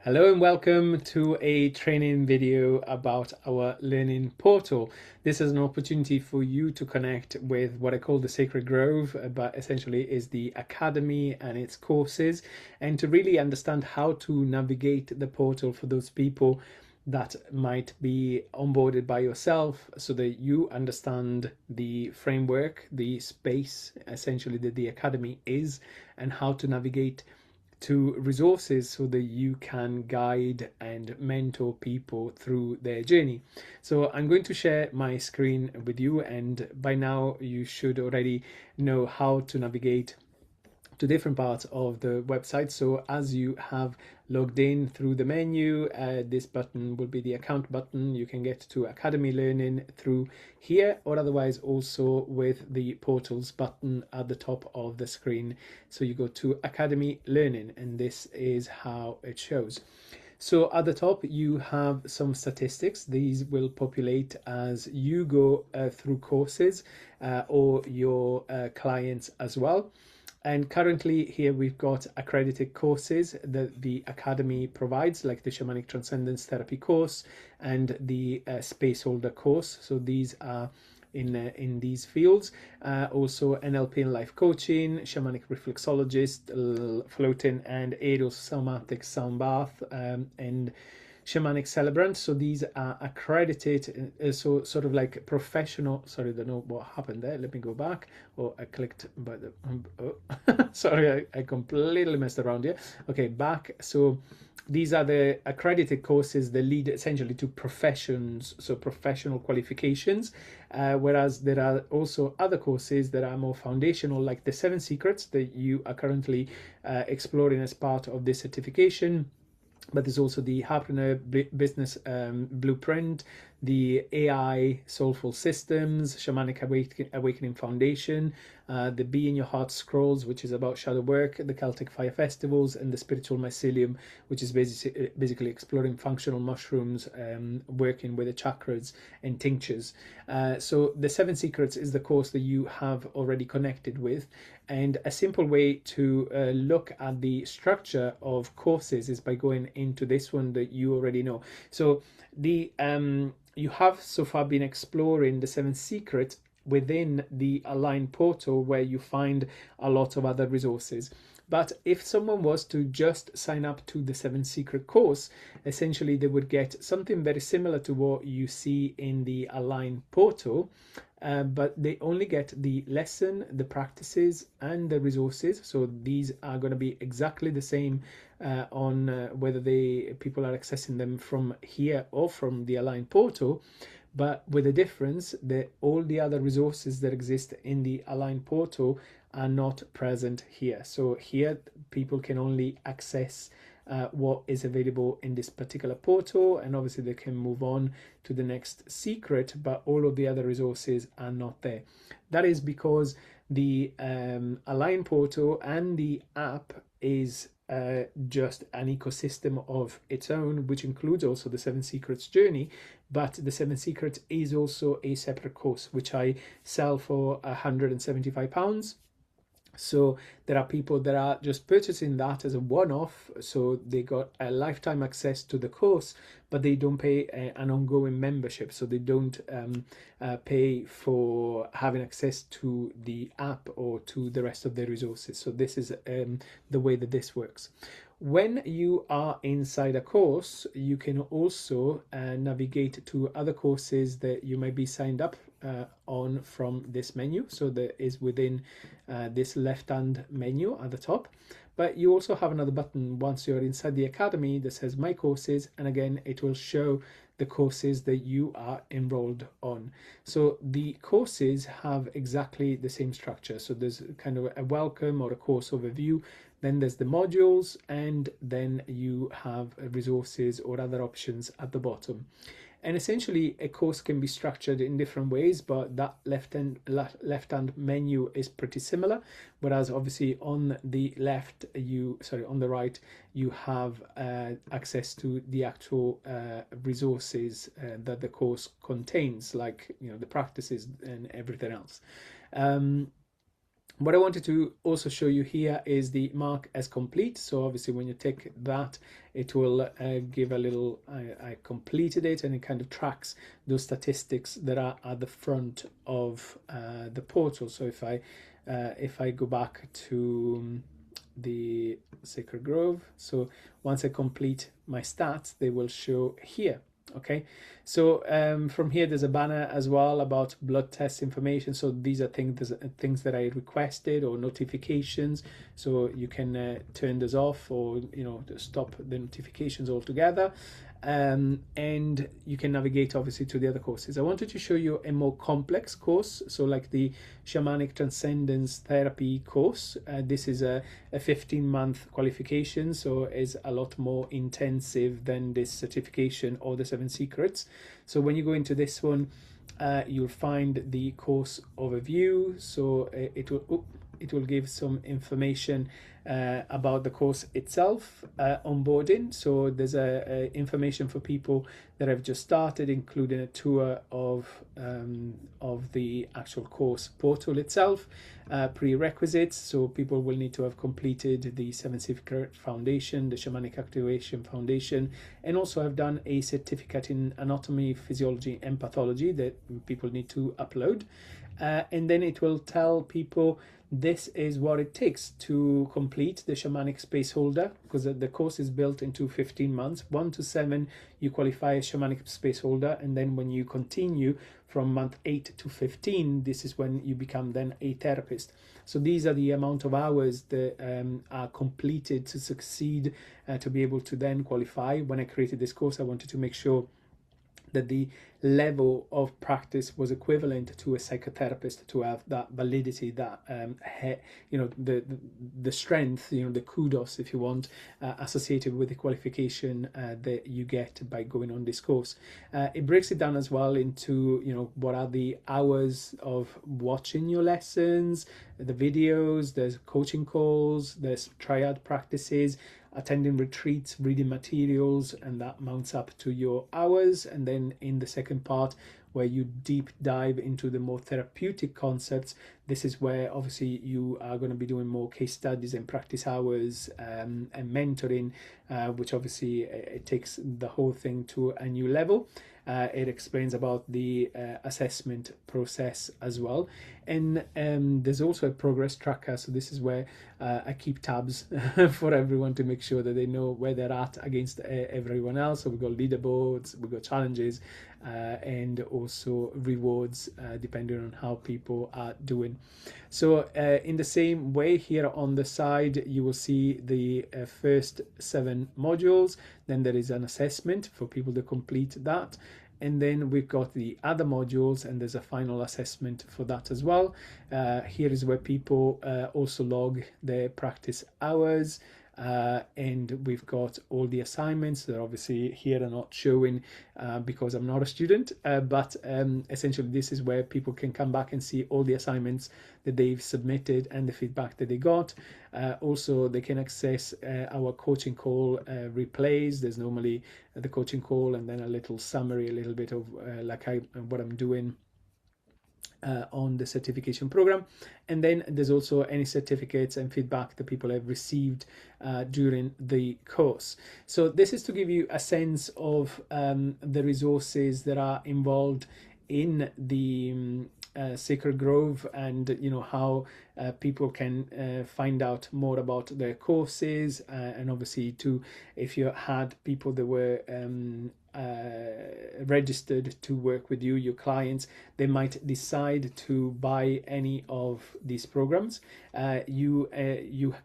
Hello and welcome to a training video about our learning portal. This is an opportunity for you to connect with what I call the Sacred Grove, but essentially is the academy and its courses, and to really understand how to navigate the portal for those people that might be onboarded by yourself, so that you understand the framework, the space essentially that the academy is, and how to navigate to resources so that you can guide and mentor people through their journey. So I'm going to share my screen with you, and by now you should already know how to navigate to different parts of the website. So as you have logged in through the menu, this button will be the account button. You can get to Academy Learning through here, or otherwise also with the portals button at the top of the screen. So you go to Academy Learning, and this is how it shows. So at the top you have some statistics. These will populate as you go through courses or your clients as well. And currently here we've got accredited courses that the Academy provides, like the Shamanic Transcendence Therapy course and the Space Holder course. So these are in these fields. Also NLP and life coaching, shamanic reflexologist, floating and aerosomatic sound bath, and shamanic celebrant. So these are accredited, so sort of like professional. Sorry, I don't know what happened there. Let me go back. Oh, I clicked by the sorry, I completely messed around here. Okay, back. So these are the accredited courses that lead essentially to professions, so professional qualifications, whereas there are also other courses that are more foundational, like the 7 secrets that you are currently exploring as part of this certification. But there's also the Heart-coherence Business Blueprint, the AI Soulful Systems, Shamanic Awakening Foundation, the Be in Your Heart Scrolls, which is about shadow work, the Celtic Fire Festivals, and the Spiritual Mycelium, which is basically exploring functional mushrooms, working with the chakras and tinctures. So the 7 Secrets is the course that you have already connected with. And a simple way to look at the structure of courses is by going into this one that you already know. So the you have so far been exploring the 7 secrets within the Align portal, where you find a lot of other resources. But if someone was to just sign up to the 7 secret course, essentially they would get something very similar to what you see in the Align portal, but they only get the lesson, the practices, and the resources. So these are going to be exactly the same on whether people are accessing them from here or from the Align portal, but with the difference that all the other resources that exist in the Align portal are not present here. So here people can only access what is available in this particular portal, and obviously they can move on to the next secret, but all of the other resources are not there. That is because the Align portal and the app is just an ecosystem of its own, which includes also the 7 Secrets journey. But the 7 Secrets is also a separate course, which I sell for £175. So there are people that are just purchasing that as a one-off, so they got a lifetime access to the course, but they don't pay an ongoing membership, so they don't pay for having access to the app or to the rest of the resources. So this is the way that this works. When you are inside a course, you can also navigate to other courses that you might be signed up on from this menu. So that is within this left-hand menu at the top. But you also have another button once you're inside the academy that says My Courses, and again it will show the courses that you are enrolled on. So the courses have exactly the same structure. So there's kind of a welcome or a course overview, then there's the modules, and then you have resources or other options at the bottom. And essentially a course can be structured in different ways, but that left-hand menu is pretty similar. Whereas obviously on the left, on the right, you have access to the actual resources that the course contains, like the practices and everything else. What I wanted to also show you here is the mark as complete. So obviously when you tick that, it will give a little, I completed it, and it kind of tracks those statistics that are at the front of the portal. So if I go back to the Sacred Grove, so once I complete my stats, they will show here. Okay, so from here there's a banner as well about blood test information. So these are things that I requested, or notifications, so you can turn this off, or stop the notifications altogether. And you can navigate obviously to the other courses. I wanted to show you a more complex course, so like the Shamanic Transcendence Therapy course. This is a 15-month qualification, so is a lot more intensive than this certification or the 7 Secrets. So when you go into this one, you'll find the course overview. So it will give some information about the course itself, onboarding. So there's information for people that have just started, including a tour of the actual course portal itself, prerequisites. So people will need to have completed the 7 Secret Foundation, the Shamanic Activation Foundation, and also have done a certificate in anatomy, physiology, and pathology that people need to upload. And then it will tell people this is what it takes to complete the Shamanic Space Holder, because the course is built into 15 months. 1 to 7 you qualify as Shamanic Space Holder, and then when you continue from month 8 to 15, this is when you become then a therapist. So these are the amount of hours that are completed to succeed, to be able to then qualify. When I created this course, I wanted to make sure that the level of practice was equivalent to a psychotherapist, to have that validity, that the strength, the kudos, if you want, associated with the qualification that you get by going on this course. It breaks it down as well into what are the hours of watching your lessons, the videos, there's coaching calls, there's triad practices, attending retreats, reading materials, and that mounts up to your hours. And then in the second part, where you deep dive into the more therapeutic concepts, this is where obviously you are going to be doing more case studies and practice hours, and mentoring, which obviously it takes the whole thing to a new level. It explains about the assessment process as well. And there's also a progress tracker. So this is where I keep tabs for everyone to make sure that they know where they're at against everyone else. So we've got leaderboards, we've got challenges, and also rewards depending on how people are doing. So in the same way, here on the side you will see the first 7 modules. Then there is an assessment for people to complete that, and then we've got the other modules, and there's a final assessment for that as well. Here is where people also log their practice hours, and we've got all the assignments that obviously here are not showing because I'm not a student, but essentially this is where people can come back and see all the assignments that they've submitted and the feedback that they got. Also they can access our coaching call replays. There's normally the coaching call and then a little summary, a little bit of what I'm doing on the certification program. And then there's also any certificates and feedback that people have received during the course. So this is to give you a sense of the resources that are involved in the Sacred Grove, and how people can find out more about their courses, and obviously too, if you had people that were registered to work with you, your clients, they might decide to buy any of these programs. You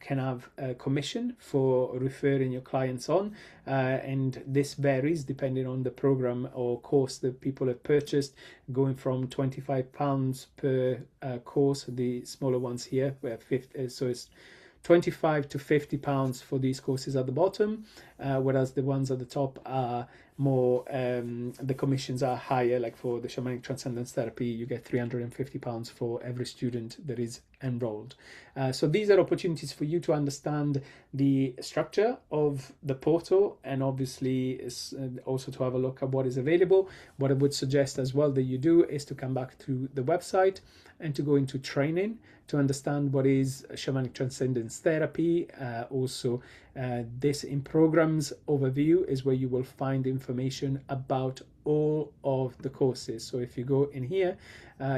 can have a commission for referring your clients on, and this varies depending on the program or course that people have purchased, going from £25 per course, the smaller ones here, where so it's £25 to £50 for these courses at the bottom, whereas the ones at the top are more the commissions are higher. Like for the shamanic transcendence therapy, you get £350 for every student that is enrolled. So these are opportunities for you to understand the structure of the portal, and obviously also to have a look at what is available. What I would suggest as well that you do is to come back to the website and to go into training to understand what is shamanic transcendence therapy. Also, this in programs overview is where you will find information about all of the courses. So if you go in here,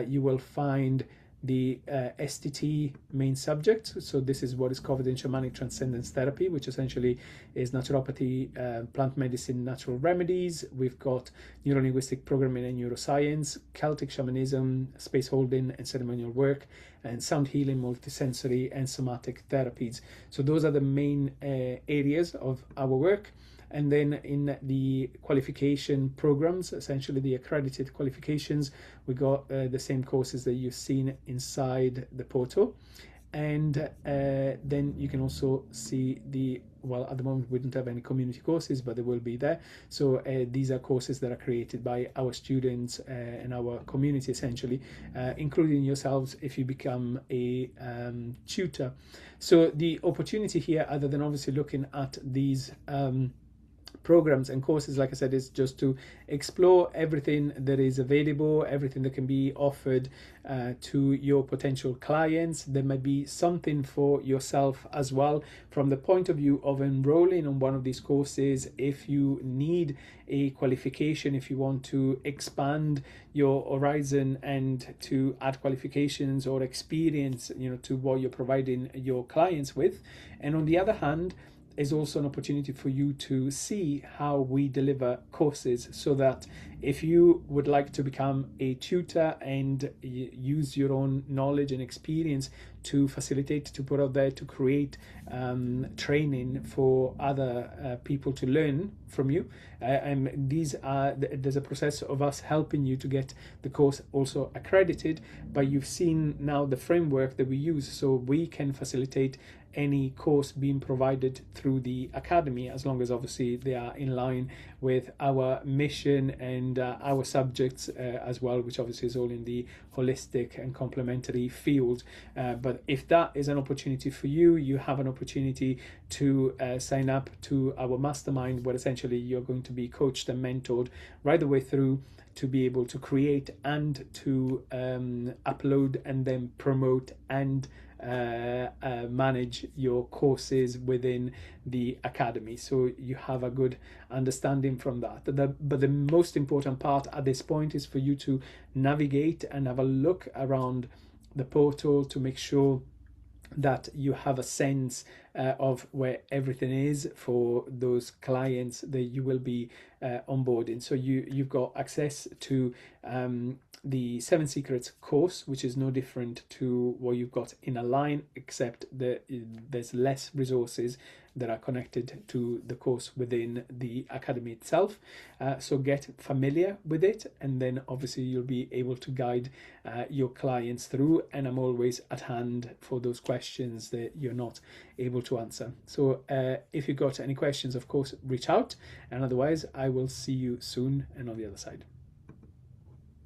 you will find the STT main subject. So this is what is covered in shamanic transcendence therapy, which essentially is naturopathy, plant medicine, natural remedies. We've got neurolinguistic programming and neuroscience, Celtic shamanism, space holding and ceremonial work, and sound healing, multisensory and somatic therapies. So those are the main areas of our work. And then in the qualification programs, essentially the accredited qualifications, we got the same courses that you've seen inside the portal. And then you can also see the, well, at the moment we don't have any community courses, but they will be there. So these are courses that are created by our students and our community, essentially, including yourselves if you become a tutor. So the opportunity here, other than obviously looking at these programs and courses, like I said, is just to explore everything that is available, everything that can be offered to your potential clients. There might be something for yourself as well from the point of view of enrolling on one of these courses. If you need a qualification, if you want to expand your horizon and to add qualifications or experience, you know, to what you're providing your clients with. And on the other hand, is also an opportunity for you to see how we deliver courses, so that if you would like to become a tutor and use your own knowledge and experience to facilitate, to put out there, to create training for other people to learn from you, and there's a process of us helping you to get the course also accredited. But you've seen now the framework that we use, so we can facilitate any course being provided through the academy, as long as obviously they are in line with our mission and our subjects as well, which obviously is all in the holistic and complementary field. But if that is an opportunity for you, you have an opportunity to sign up to our mastermind, where essentially you're going to be coached and mentored right the way through to be able to create and to upload and then promote and manage your courses within the academy, so you have a good understanding from that. But the most important part at this point is for you to navigate and have a look around the portal to make sure that you have a sense of where everything is for those clients that you will be onboarding. So you've got access to the 7 Secrets course, which is no different to what you've got in Align, except that there's less resources that are connected to the course within the academy itself. So get familiar with it, and then obviously you'll be able to guide your clients through, and I'm always at hand for those questions that you're not able to answer. So if you've got any questions, of course, reach out, and otherwise I will see you soon and on the other side.